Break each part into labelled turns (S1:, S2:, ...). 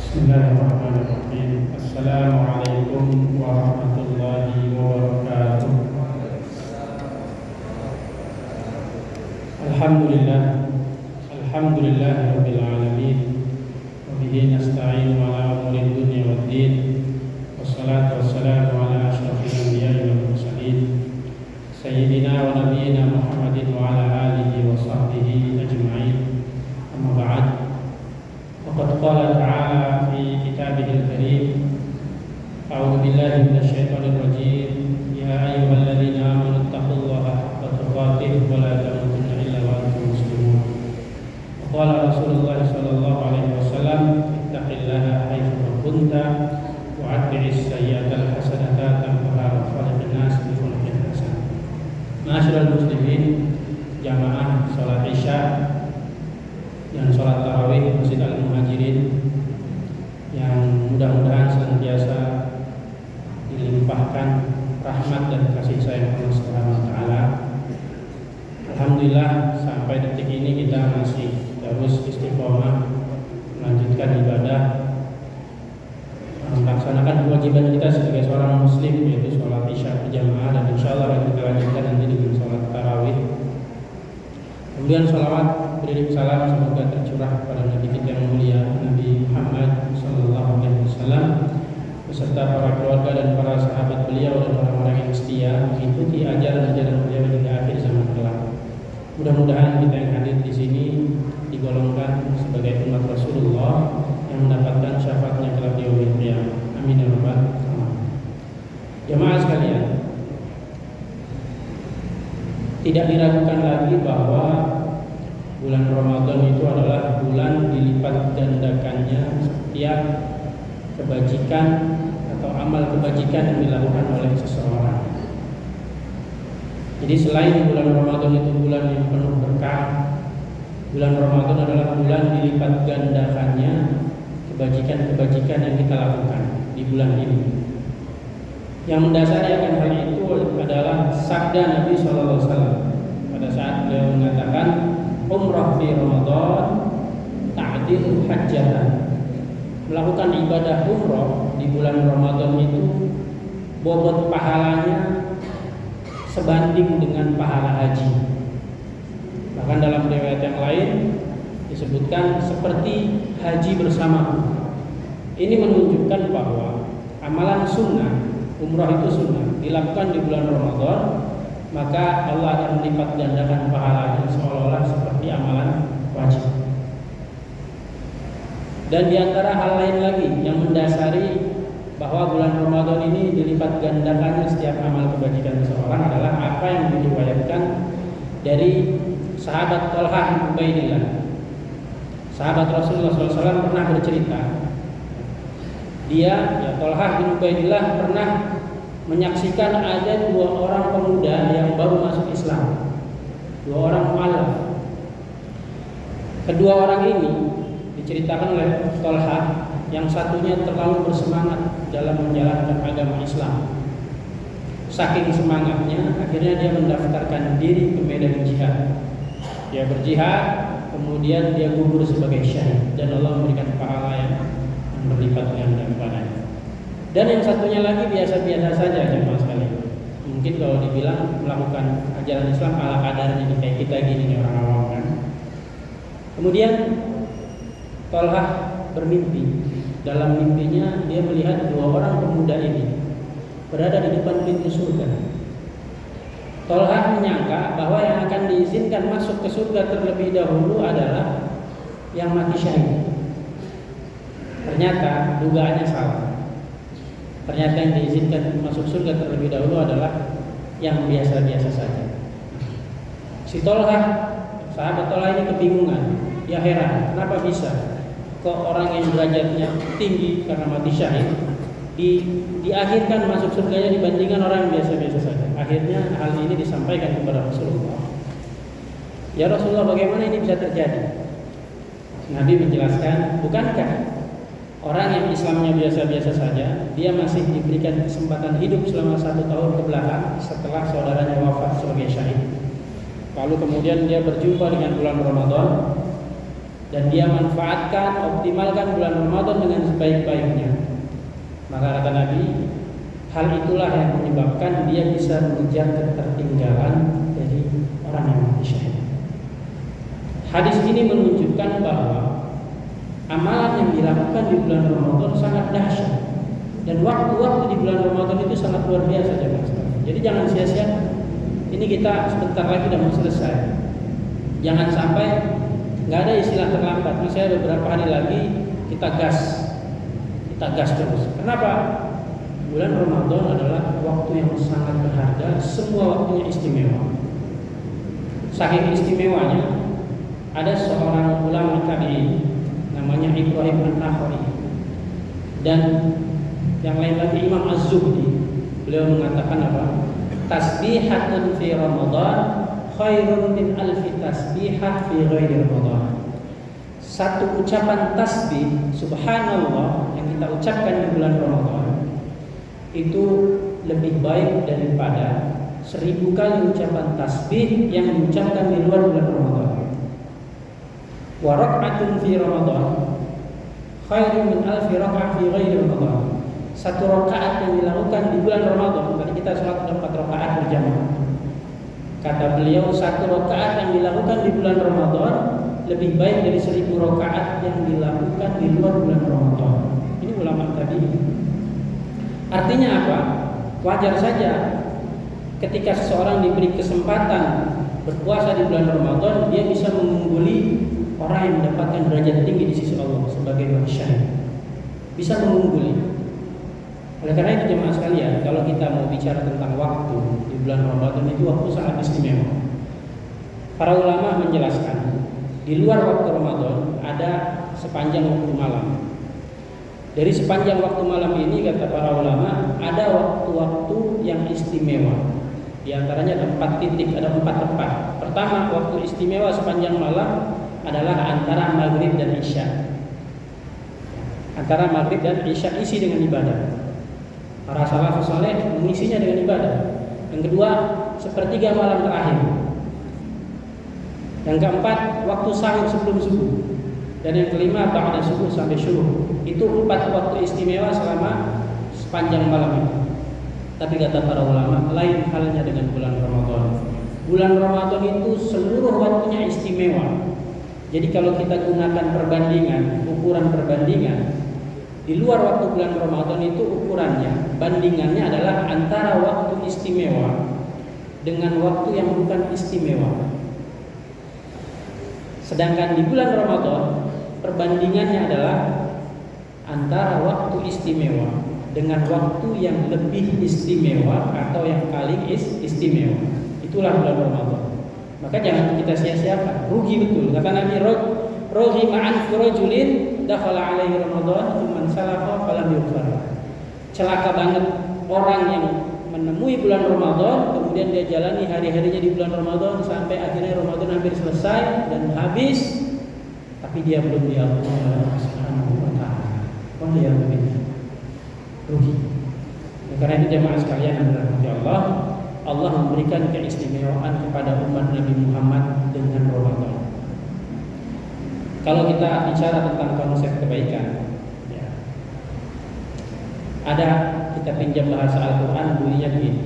S1: Bismillahirrahmanirrahim. Assalamualaikum warahmatullahi wabarakatuh. Alhamdulillahirabbil alamin. Wa bihi nasta'inu ala umuri dunya waddin. Wassalatu wassalamu ala asyrafil anbiya'i wal mursalin. Sayyidina wa nabiyyina Muhammadin wa ala alihi wa sahbihi ajma'in. Amma ba'd. Faqad qala ta'ala fi kitabihil karim. A'udzu billahi minasyaitonir rajim. Ya ayyuhalladzina amanu taqullaha haqqa tuqatih wa la tamutunna illa wa antum muslimun. Wa qala Rasulullah sallallahu alaihi wasallam, ittaqillaha haitsu kunta wa atbi'is sayyi'atal hasanata tamhuha wa khaliqin nas bi khuluqin hasan. Ma'asyiral muslimin, jamaah salat Isya dan sholat tarawih Masjid Al-Muhajirin yang mudah-mudahan senantiasa dilimpahkan rahmat dan kasih sayang Allah Subhanahu wa taala. Alhamdulillah sampai detik ini kita masih terus istiqomah melanjutkan ibadah, melaksanakan kewajiban kita sebagai seorang muslim, yaitu sholat Isya berjamaah, dan insyaallah akan kita lanjutkan nanti dengan sholat tarawih. Kemudian sholawat beriring salam semoga tercurah pada Nabi kita yang mulia Nabi Muhammad sallallahu alaihi wasallam beserta para keluarga dan para sahabat beliau dan orang-orang yang setia mengikuti ajaran-ajaran beliau hingga akhir zaman kelak. Mudah-mudahan kita yang hadir di sini digolongkan sebagai umat Rasulullah yang mendapatkan syafaatnya kelak di yaumil qiyamah. Amin ya rabbal alamin. Jemaah sekalian, tidak diragukan lagi bahwa bulan Ramadan itu adalah bulan dilipat gandakannya setiap kebajikan atau amal kebajikan yang dilakukan oleh seseorang. Jadi selain bulan Ramadan itu bulan yang penuh berkah, bulan Ramadan adalah bulan dilipat gandakannya kebajikan-kebajikan yang kita lakukan di bulan ini. Yang mendasari akan hal itu adalah sabda Nabi SAW pada saat beliau mengatakan, umrah fi Ramadan ta'dil hajjatan. Melakukan ibadah umrah di bulan Ramadan itu bobot pahalanya sebanding dengan pahala haji. Bahkan dalam riwayat yang lain disebutkan seperti haji bersamaku. Ini menunjukkan bahwa amalan sunnah, umrah itu sunnah, dilakukan di bulan Ramadan, maka Allah akan melipat gandakan pahalanya seolah-olah seperti amalan wajib. Dan diantara hal lain lagi yang mendasari bahwa bulan Ramadan ini dilipat gandakannya setiap amal kebajikan seseorang adalah apa yang diriwayatkan dari sahabat Thalhah bin Ubaidillah. Sahabat Rasulullah SAW pernah bercerita, Thalhah bin Ubaidillah pernah menyaksikan ada dua orang pemuda yang baru masuk Islam, dua orang mu'alaf. Kedua orang ini diceritakan oleh Thalhah, yang satunya terlalu bersemangat dalam menjalankan agama Islam. Saking semangatnya, akhirnya dia mendaftarkan diri ke medan jihad. Dia berjihad, kemudian dia gugur sebagai syahid, dan Allah memberikan pahala yang berlipat ganda kepadanya. Dan yang satunya lagi biasa-biasa saja, jemaah sekalian. Mungkin kalau dibilang melakukan ajaran Islam ala kadarnya, kayak kita gini nih, orang awam kan. Kemudian Thalhah bermimpi. Dalam mimpinya dia melihat dua orang pemuda ini berada di depan pintu surga. Thalhah menyangka bahwa yang akan diizinkan masuk ke surga terlebih dahulu adalah yang mati syahid. Ternyata dugaannya salah. Ternyata yang diizinkan masuk surga terlebih dahulu adalah yang biasa-biasa saja. Si Thalhah, sahabat Thalhah ini kebingungan. Dia heran, kenapa bisa kok orang yang derajatnya tinggi karena mati syahid diakhirkan masuk surganya dibandingkan orang yang biasa-biasa saja. Akhirnya hal ini disampaikan kepada Rasulullah. Ya Rasulullah, bagaimana ini bisa terjadi? Nabi menjelaskan, bukankah orang yang Islamnya biasa-biasa saja, dia masih diberikan kesempatan hidup selama 1 tahun ke belakang setelah saudaranya wafat sebagai syahid. Lalu kemudian dia berjumpa dengan bulan Ramadan, dan dia manfaatkan, optimalkan bulan Ramadan dengan sebaik-baiknya. Maka kata Nabi, hal itulah yang menyebabkan dia bisa mengejar ketertinggalan dari orang yang mati syahid. Hadis ini menunjukkan bahwa amalan yang dilakukan di bulan Ramadan sangat dahsyat, dan waktu-waktu di bulan Ramadan itu sangat luar biasa jemaah sekalian. Jadi jangan sia-sia. Ini kita sebentar lagi sudah mau selesai. Jangan sampai nggak ada istilah terlambat. Misalnya beberapa hari lagi kita gas terus. Kenapa? Bulan Ramadan adalah waktu yang sangat berharga. Semua waktunya istimewa. Saking istimewanya, ada seorang ulama tabi'in namanya Ibrahim An-Nakhai, dan yang lain lagi Imam Az-Zuhri. Beliau mengatakan apa? Tasbihatun fi Ramadan khairun min alfi tasbihah fi ghairi Ramadan. Satu ucapan tasbih subhanallah yang kita ucapkan di bulan Ramadan itu lebih baik daripada 1000 kali ucapan tasbih yang diucapkan di luar bulan Ramadan. Wa rak'atun fi Ramadan khairun min alfi rak'ah fi ghairi Ramadan. Satu rakaat yang dilakukan di bulan Ramadan, tadi kita sholat 4 rakaat berjamaah. Kata beliau, satu rakaat yang dilakukan di bulan Ramadan lebih baik dari 1000 rakaat yang dilakukan di luar bulan Ramadan. Ini ulama tadi. Artinya apa? Wajar saja ketika seseorang diberi kesempatan berpuasa di bulan Ramadan, dia bisa mengungguli orang yang mendapatkan derajat tinggi di sisi Allah sebagai manusia. Bisa mengungguli. Oleh karena itu jemaah sekalian, kalau kita mau bicara tentang waktu di bulan Ramadan, itu waktu sangat istimewa. Para ulama menjelaskan, di luar waktu Ramadan ada sepanjang waktu malam. Dari sepanjang waktu malam ini, kata para ulama, ada waktu-waktu yang istimewa. Di antaranya ada 4 titik, ada 4 tempat. Pertama, waktu istimewa sepanjang malam adalah antara maghrib dan isya. Antara maghrib dan isya isi dengan ibadah. Para salafus saleh mengisinya dengan ibadah. Yang kedua, sepertiga malam terakhir. Yang keempat, waktu sahur sebelum subuh. Dan yang kelima, ba'da subuh sampai syuruq. Itu 4 waktu istimewa selama sepanjang malam itu. Tapi kata para ulama, lain halnya dengan bulan Ramadan. Bulan Ramadan itu seluruh waktunya istimewa. Jadi kalau kita gunakan perbandingan, ukuran perbandingan, di luar waktu bulan Ramadan itu ukurannya, bandingannya adalah antara waktu istimewa dengan waktu yang bukan istimewa. Sedangkan di bulan Ramadan, perbandingannya adalah antara waktu istimewa dengan waktu yang lebih istimewa atau yang paling istimewa. Itulah bulan Ramadan. Maka jangan kita sia-siakan, rugi betul. Kata Nabi, rogi ma'an furajulin dakhala alaihi Ramadan man salafa falam yughfar. Celaka banget orang yang menemui bulan Ramadan, kemudian dia jalani hari-harinya di bulan Ramadan sampai akhirnya Ramadan hampir selesai dan habis, tapi dia belum diampuni oleh Allah Subhanahu wa taala. Oh dia rugi. Karena itu jemaah sekalian yang dirahmati Allah, Allah memberikan keistimewaan kepada umat Nabi Muhammad dengan Ramadan. Kalau kita bicara tentang konsep kebaikan, ya, ada kita pinjam bahasa Al-Quran bunyinya begini: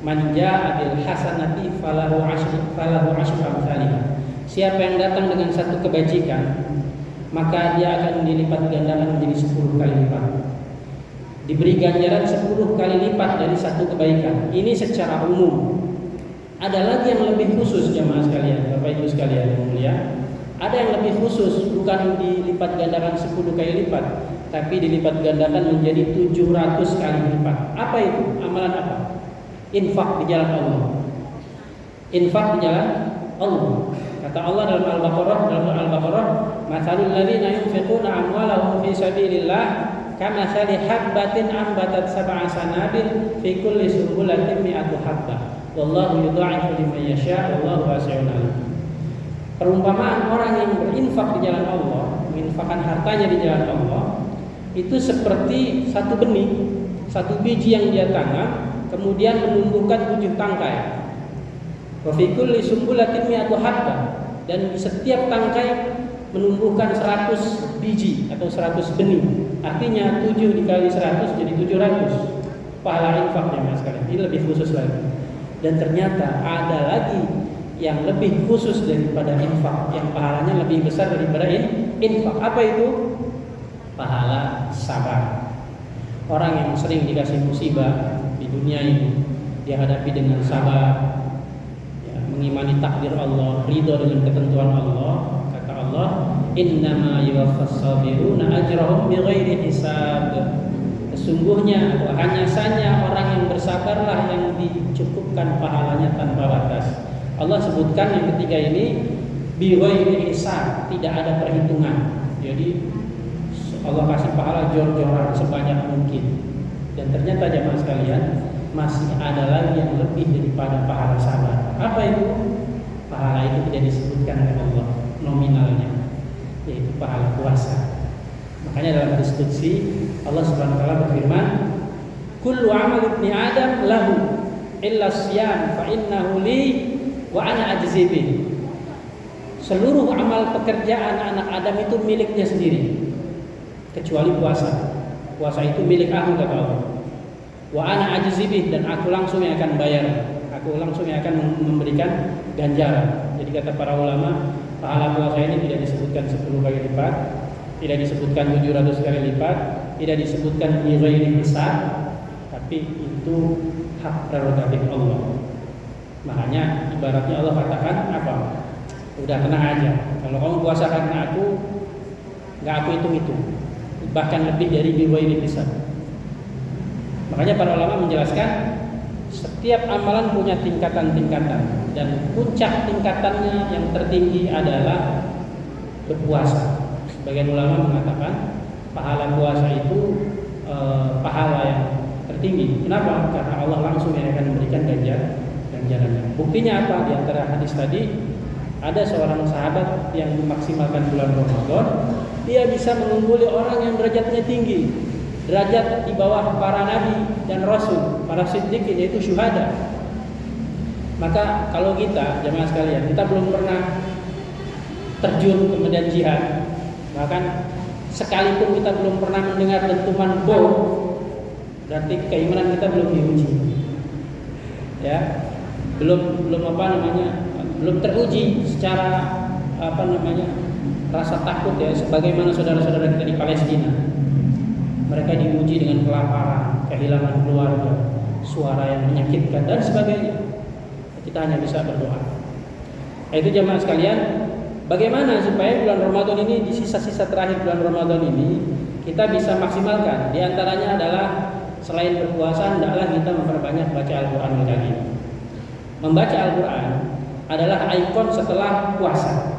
S1: Man jaa bil hasanati falahu asyru amsalihha. Siapa yang datang dengan satu kebajikan, maka dia akan dilipat gandakan menjadi 10 kali lipat. Diberi ganjaran 10 kali lipat dari satu kebaikan. Ini secara umum. Ada lagi yang lebih khusus jemaah sekalian, Bapak Ibu sekalian yang mulia. Ada yang lebih khusus, bukan dilipat gandakan 10 kali lipat, tapi dilipat gandakan menjadi 700 kali lipat. Apa itu? Amalan apa? Infak di jalan Allah. Infak di jalan Allah. Kata Allah dalam Al-Baqarah, "Matsalul ladzina yunfiquna amwalahum fi sabilillah kamatsali habbatin ambatat sab'a sanabil fi kulli sunbulatin mi'atu habbah. Wallahu yudha'ifu liman yasha' wallahu wasi'un 'alim." Perumpamaan orang yang berinfak di jalan Allah, menginfakkan hartanya di jalan Allah, itu seperti satu benih, satu biji yang dia tanam, kemudian menumbuhkan 7 tangkai. Wa fi kulli sumbulatin mi'atu habbah, dan di setiap tangkai menumbuhkan 100 biji atau 100 benih. Artinya 7 dikali 100 jadi 700 pahala infak ya mas sekalian. Ini lebih khusus lagi. Dan ternyata ada lagi yang lebih khusus daripada infak, yang pahalanya lebih besar daripada infak. Apa itu? Pahala sabar. Orang yang sering dikasih musibah di dunia ini, dia hadapi dengan sabar, ya, mengimani takdir Allah, ridho dengan ketentuan Allah. Kata Allah, innama yuwaffas sabiruna ajrahum bighairi hisab. Sesungguhnya atau hanya saja orang yang bersabarlah yang dicukupkan pahalanya tanpa batas. Allah sebutkan yang ketiga ini bighairi hisab, tidak ada perhitungan. Jadi Allah kasih pahala jor-joran sebanyak mungkin. Dan ternyata jemaah sekalian, masih ada lagi yang lebih daripada pahala sabar. Apa itu? Pahala itu tidak disebutkan oleh Allah nominalnya, yaitu pahala puasa. Makanya dalam diskusi Allah Subhanahu wa taala berfirman, "Kullu 'amal ibni Adam lahu illa siyam fa innahu li wa ana ajzi bih." Seluruh amal pekerjaan anak Adam itu miliknya sendiri, kecuali puasa. Puasa itu milik aku kata Allah. Wa ana ajzi bih, dan aku langsung yang akan bayar. Aku langsung yang akan memberikan ganjaran. Jadi kata para ulama, pahala puasa ini tidak disebutkan 10 kali lipat, tidak disebutkan 700 kali lipat, tidak disebutkan bighairi hisab, tapi itu hak prerogatif Allah. Makanya ibaratnya Allah katakan apa? Udah tenang aja. Kalau kamu puasa karena aku, nggak aku hitung-hitung. Bahkan lebih dari bighairi hisab. Makanya para ulama menjelaskan setiap amalan punya tingkatan-tingkatan, dan puncak tingkatannya yang tertinggi adalah berpuasa. Sebagian ulama mengatakan pahala puasa itu pahala yang tertinggi. Kenapa? Karena Allah langsung yang akan memberikan ganjarannya. Buktinya apa? Di antara hadis tadi ada seorang sahabat yang memaksimalkan bulan Ramadan, dia bisa mengungguli orang yang derajatnya tinggi, derajat di bawah para nabi dan rasul, para siddiqin, yaitu syuhada. Maka kalau kita jemaah sekalian, kita belum pernah terjun ke medan jihad, bahkan sekalipun kita belum pernah mendengar dentuman bom, berarti keimanan kita belum diuji. Ya, belum teruji secara rasa takut ya, sebagaimana saudara-saudara kita di Palestina. Mereka diuji dengan kelaparan, kehilangan keluarga, suara yang menyakitkan dan sebagainya. Kita hanya bisa berdoa. Itu jemaah sekalian, bagaimana supaya bulan Ramadan ini, di sisa-sisa terakhir bulan Ramadan ini, kita bisa maksimalkan. Di antaranya adalah selain berpuasa, hendaklah kita memperbanyak baca Al-Qur'an Al-Karim. Membaca Al-Qur'an adalah ikon setelah puasa.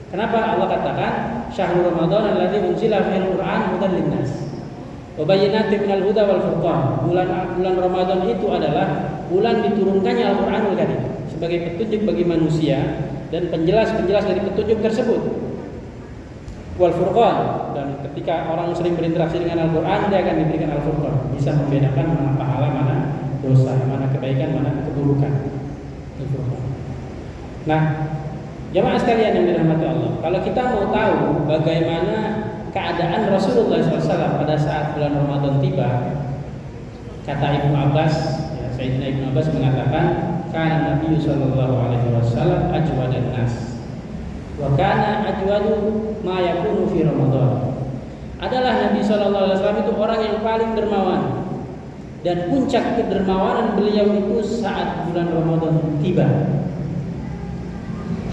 S1: Kenapa Allah katakan syahrul Ramadan alladzi unzila fihil Qur'an hudan linnas wa bayyinatin minal huda wal furqan. Bulan Ramadan itu adalah bulan diturunkannya Al-Qur'anul Karim sebagai petunjuk bagi manusia dan penjelas dari petunjuk tersebut. Wal furqan, dan ketika orang sering berinteraksi dengan Al-Qur'an, dia akan diberikan Al-Furqan, bisa membedakan mana pahala, mana dosa, mana kebaikan, mana keburukan. Al-Furqan. Nah, jemaah sekalian yang dirahmati Allah, kalau kita mau tahu bagaimana keadaan Rasulullah SAW pada saat bulan Ramadan tiba, kata Ibnu Abbas, ya, Sayyidina Ibnu Abbas mengatakan, kana Nabi sallallahu alaihi wasallam ajwadan nas, wa kana ajwadu ma yakunu fi Ramadan. Adalah Nabi sallallahu alaihi wasallam itu orang yang paling dermawan, dan puncak kedermawanan beliau itu saat bulan Ramadan tiba.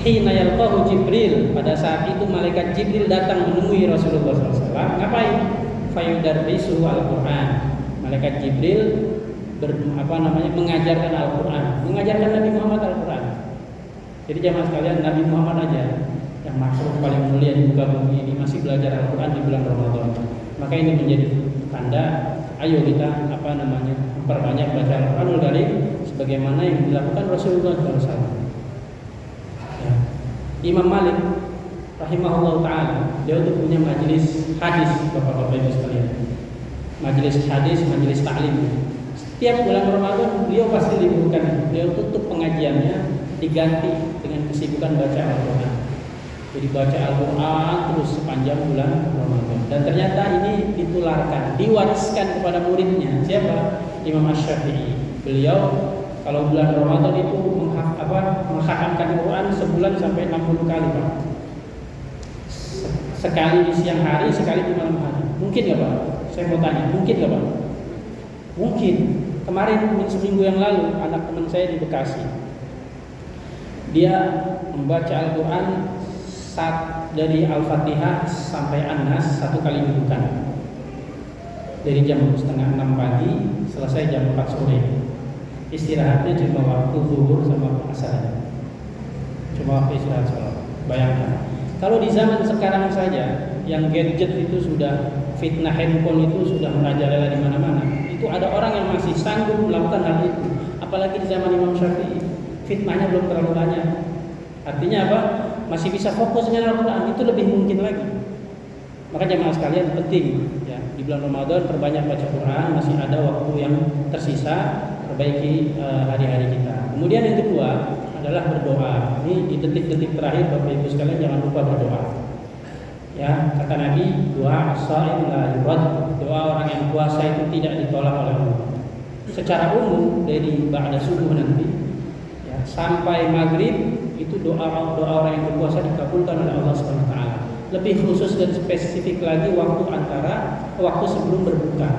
S1: Hina yalqahu Jibril, pada saat itu malaikat Jibril datang menemui Rasulullah SAW. Ngapain? Fayudarrisu Al-Quran. Malaikat Jibril mengajarkan Al-Quran, mengajarkan Nabi Muhammad Al-Quran. Jadi jemaah sekalian, Nabi Muhammad aja yang makhluk paling mulia di muka bumi ini masih belajar Al-Quran di bulan Ramadan. Maka ini menjadi tanda, ayo kita memperbanyak baca Al-Quranul Karim sebagaimana yang dilakukan Rasulullah SAW. Imam Malik rahimahullah ta'ala, dia itu punya majelis hadis, bapak-bapak ibu sekalian. Majelis hadis, majelis ta'lim. Setiap bulan Ramadan beliau pasti liburkan. Beliau tutup pengajiannya, diganti dengan kesibukan baca Al-Quran. Jadi baca Al-Quran terus sepanjang bulan Ramadan. Dan ternyata ini ditularkan, diwariskan kepada muridnya. Siapa? Imam Asy-Syafi'i. Beliau kalau bulan Ramadan itu menghatamkan Quran sebulan sampai 60 kali, Pak. Sekali di siang hari, sekali di malam hari. Mungkin nggak, Pak? Saya mau tanya, mungkin nggak, Pak? Mungkin. Kemarin seminggu yang lalu anak teman saya di Bekasi, dia membaca Al-Quran dari Al-Fatihah sampai An-Nas 1 kali dudukan. Dari jam setengah 6 pagi selesai jam 4 sore. Istirahatnya cuma waktu zuhur sama asar. Cuma waktu istirahat sholat. Bayangkan. Kalau di zaman sekarang saja yang gadget itu sudah, fitnah handphone itu sudah merajalela di mana-mana. Itu ada orang yang masih sanggup melakukan hal itu. Apalagi di zaman Imam Syafi'i, fitnahnya belum terlalu banyak. Artinya apa? Masih bisa fokus dengan Al-Quran, itu lebih mungkin lagi. Maka jemaah sekalian penting ya, di bulan Ramadan perbanyak baca Quran, masih ada waktu yang tersisa, perbaiki hari-hari kita. Kemudian yang kedua adalah berdoa. Ini di detik-detik terakhir Bapak Ibu sekalian jangan lupa berdoa. Ya, kata Nabi, doa as-shaim la yurad. Doa orang yang puasa itu tidak ditolak oleh Allah. Secara umum dari ba'da subuh nanti ya, sampai maghrib itu doa orang yang berpuasa dikabulkan oleh Allah Subhanahu wa taala. Lebih khusus dan spesifik lagi waktu sebelum berbuka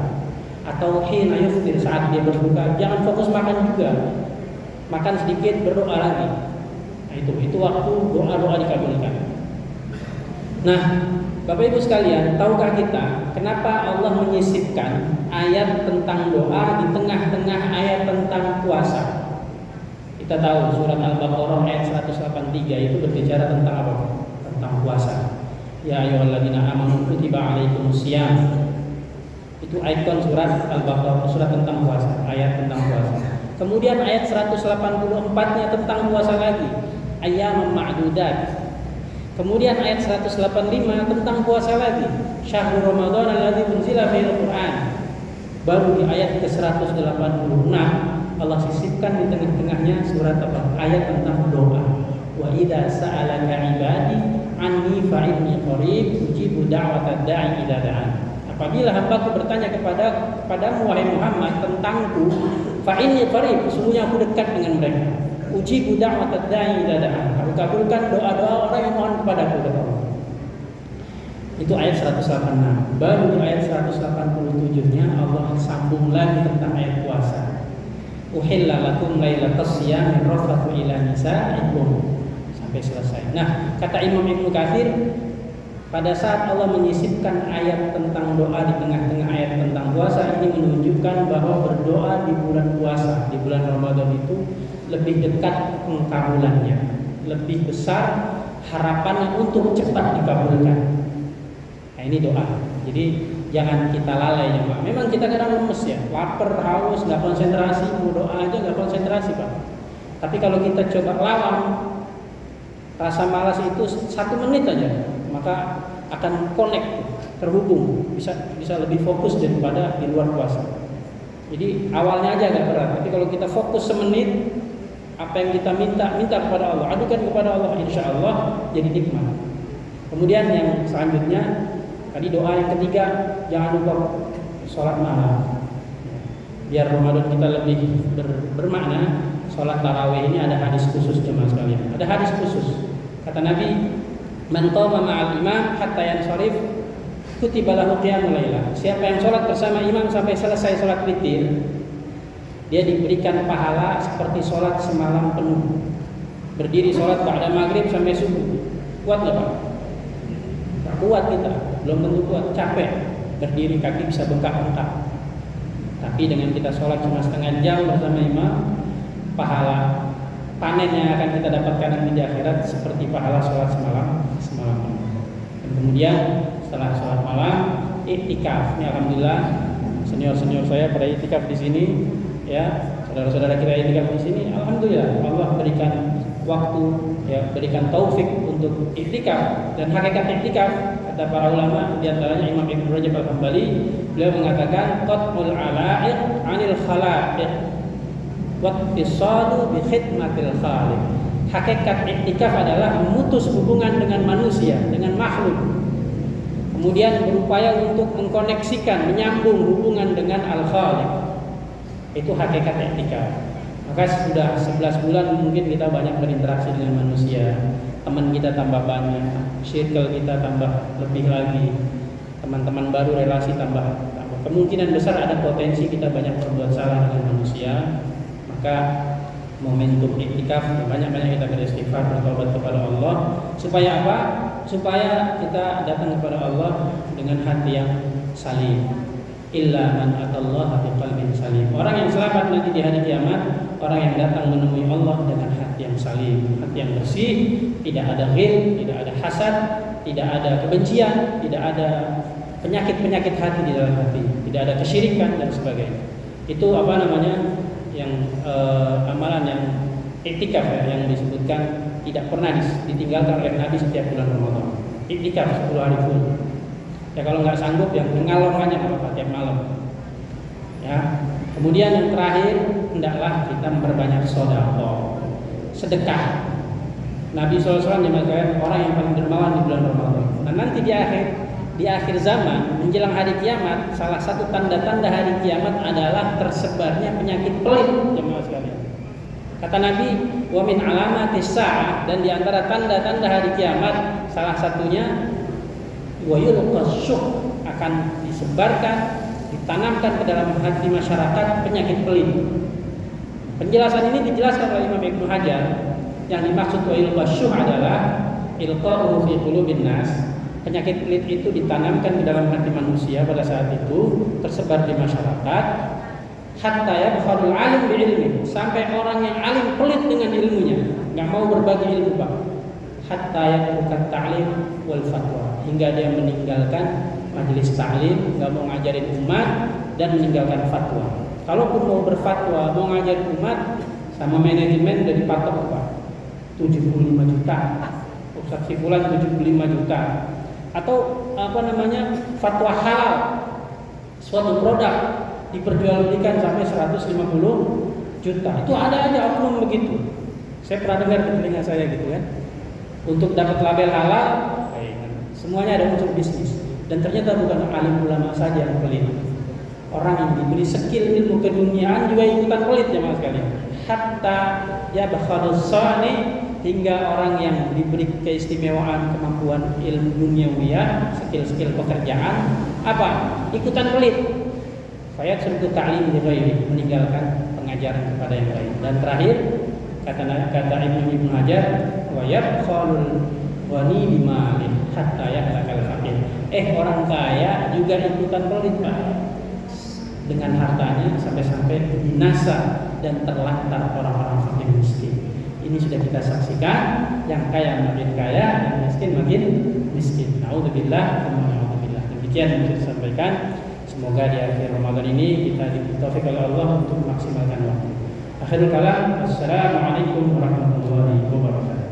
S1: atau hina yuftir, saat dia berbuka. Jangan fokus makan juga. Makan sedikit, berdoa lagi. Nah, itu waktu doa-doa dikabulkan. Nah, Bapak Ibu sekalian, tahukah kita kenapa Allah menyisipkan ayat tentang doa di tengah-tengah ayat tentang puasa? Kita tahu surat Al-Baqarah ayat 183 itu berbicara tentang apa? Tentang puasa. Ya ayyuhalladzina amanu kutiba alaikumusiyam. Itu ikon surat Al-Baqarah, surat tentang puasa, ayat tentang puasa. Kemudian ayat 184-nya tentang puasa lagi, ayyaman ma'dudat. Kemudian ayat 185 tentang puasa lagi, syahrul Ramadan alladzi unzila fihil Qur'an. Baru di ayat ke-186 Allah sisipkan di tengah-tengahnya surat apa? Ayat tentang doa. Wa idza sa'alaka 'ibadi anni fa inni qarib ujibu da'watad da'i idza da'an. Apabila hambaku bertanya kepadamu wahai Muhammad tentangku, fa inni qarib, sesungguhnya aku dekat dengan mereka. Ujibu da'watad da'i idza da'an. Aku kabulkan doa-doa orang yang mohon kepadaku, kata Allah. Itu ayat 186. Baru di ayat 187-nya Allah sambung lagi tentang ayat puasa. Uhilla lakum lailatas siyami rafathu ila nisaikum, sampai selesai. Nah, kata Imam Ibnu Katsir, pada saat Allah menyisipkan ayat tentang doa di tengah-tengah ayat tentang puasa, ini menunjukkan bahwa berdoa di bulan puasa, di bulan Ramadan itu lebih dekat pengkabulannya, lebih besar harapannya untuk cepat dikabulkan. Nah, ini doa. Jadi jangan kita lalai ya Pak. Memang kita kadang lemes ya, lapar, haus, nggak konsentrasi, mau doa aja nggak konsentrasi Pak. Tapi kalau kita coba lawan rasa malas itu 1 menit aja, maka akan connect, terhubung, bisa lebih fokus daripada di luar puasa. Jadi awalnya aja agak berat, tapi kalau kita fokus semenit, apa yang kita minta kepada Allah, adukan kepada Allah, insya Allah jadi nikmat. Kemudian yang selanjutnya, tadi doa yang ketiga, jangan lupa sholat malam. Biar Ramadan kita lebih bermakna, sholat tarawih ini ada hadis khusus jemaah sekalian. Ada hadis khusus. Kata Nabi, man qama ma'al imam hatta yansharif kutiba lahu qiyamul lailah. Siapa yang sholat bersama imam sampai selesai sholat witir, dia diberikan pahala seperti sholat semalam penuh. Berdiri sholat ba'da maghrib sampai subuh. Kuat nggak Pak? Tak kuat kita, belum tentu kuat, capek. Berdiri kaki bisa bengkak-bengkak. Tapi dengan kita sholat cuma setengah jam bersama imam, pahala panen yang akan kita dapatkan nanti di akhirat seperti pahala sholat semalam. Dan kemudian setelah sholat malam, iktikaf. Ini alhamdulillah senior saya pada iktikaf di sini, ya saudara-saudara kita iktikaf di sini. Alhamdulillah Allah berikan waktu, ya berikan taufik untuk iktikaf. Dan hakikat iktikaf kata para ulama, di antaranya Imam Ibnu Rajab Al-Hambali, beliau mengatakan qat'ul ala'iq 'anil khala'iq wattisadu bi khidmatil khaliq.
S2: hakikat iktikaf adalah memutus hubungan dengan manusia, dengan makhluk. Kemudian berupaya untuk mengkoneksikan, menyambung hubungan dengan Al-Khaliq. Itu hakikat iktikaf. Maka sudah 11 bulan mungkin kita banyak berinteraksi dengan manusia. Teman kita tambah banyak, circle kita tambah lebih lagi. Teman-teman baru, relasi tambah. Kemungkinan besar ada potensi kita banyak berbuat salah dengan manusia. Maka momentum iktikaf banyak-banyak kita beristighfar, bertobat kepada Allah. Supaya apa? Supaya kita datang kepada Allah dengan hati yang salim. Illa man atallaha biqalbin salim. Orang yang selamat nanti di hari kiamat, orang yang datang menemui Allah dengan hati yang salim, hati yang bersih, tidak ada ghil, tidak ada hasad, tidak ada kebencian, tidak ada penyakit-penyakit hati di dalam hati, tidak ada kesyirikan dan sebagainya. Itu apa namanya? Yang amalan yang iktikaf ya, yang disebutkan tidak pernah ditinggalkan oleh Nabi setiap bulan Ramadan. Iktikaf 10 hari full. Ya kalau nggak sanggup yang ngalor aja apa tiap malam. Ya. Kemudian yang terakhir, hendaklah kita memperbanyak sedekah. Sedekah. Nabi SAW menyebutkan orang yang paling dermawan di bulan Ramadan. Nah nanti di akhir zaman menjelang hari kiamat, salah satu tanda-tanda hari kiamat adalah tersebarnya penyakit pelit, jemaah sekalian. Kata Nabi, wa min alamatis saah, dan di antara tanda-tanda hari kiamat salah satunya wa yulqas syuh, akan disebarkan, ditanamkan ke dalam hati masyarakat penyakit pelit. Penjelasan ini dijelaskan oleh Imam Ibnu Hajar. Yang dimaksud wa yulqas syuh adalah ilqa'u fi qulubin nas. Penyakit pelit itu ditanamkan di dalam hati manusia pada saat itu, tersebar di masyarakat, hatta yabkhadul alim bi ilmi, sampai orang yang alim pelit dengan ilmunya, nggak mau berbagi ilmu, Pak. Hatta yatrukat ta'lim wal fatwa, hingga dia meninggalkan majelis ta'lim, nggak mau ngajarin umat dan meninggalkan fatwa. Kalaupun mau berfatwa, mau ngajarin umat, sama manajemen dari patok, Pak. 75 juta. Ustaz Sifulan 75 juta. Atau apa namanya, fatwa halal, suatu produk diperjualbelikan sampai 150 juta. Itu ada aja oknum begitu. Saya pernah dengar di telinga saya gitu kan. Untuk dapat label halal, semuanya ada unsur bisnis. Dan ternyata bukan alim ulama saja yang pelit. Orang yang diberi skill ilmu keduniaan juga ikutan pelit, jemaah sekalian. Hatta ya bakhadus sani, hingga orang yang diberi keistimewaan kemampuan ilmu duniawiyah, skill-skill pekerjaan, apa? Ikutan pelit. Fayat suruh ta'lim di ghairi, meninggalkan pengajaran kepada yang lain. Dan terakhir kata Ibnu Hajar, wa yabkhalul ghani bimalih hatta yahlakal faqir. Orang kaya juga ikutan pelit, Pak. Dengan hartanya sampai-sampai binasa dan terlantar orang-orang fakir miskin. Ini sudah kita saksikan, yang kaya makin kaya, yang miskin makin miskin. Naudzubillah, naudzubillah. Demikian yang saya sampaikan. Semoga di akhir Ramadan ini kita diberi taufik oleh Allah untuk memaksimalkan waktu. Akhirul kalam, assalamualaikum warahmatullahi wabarakatuh.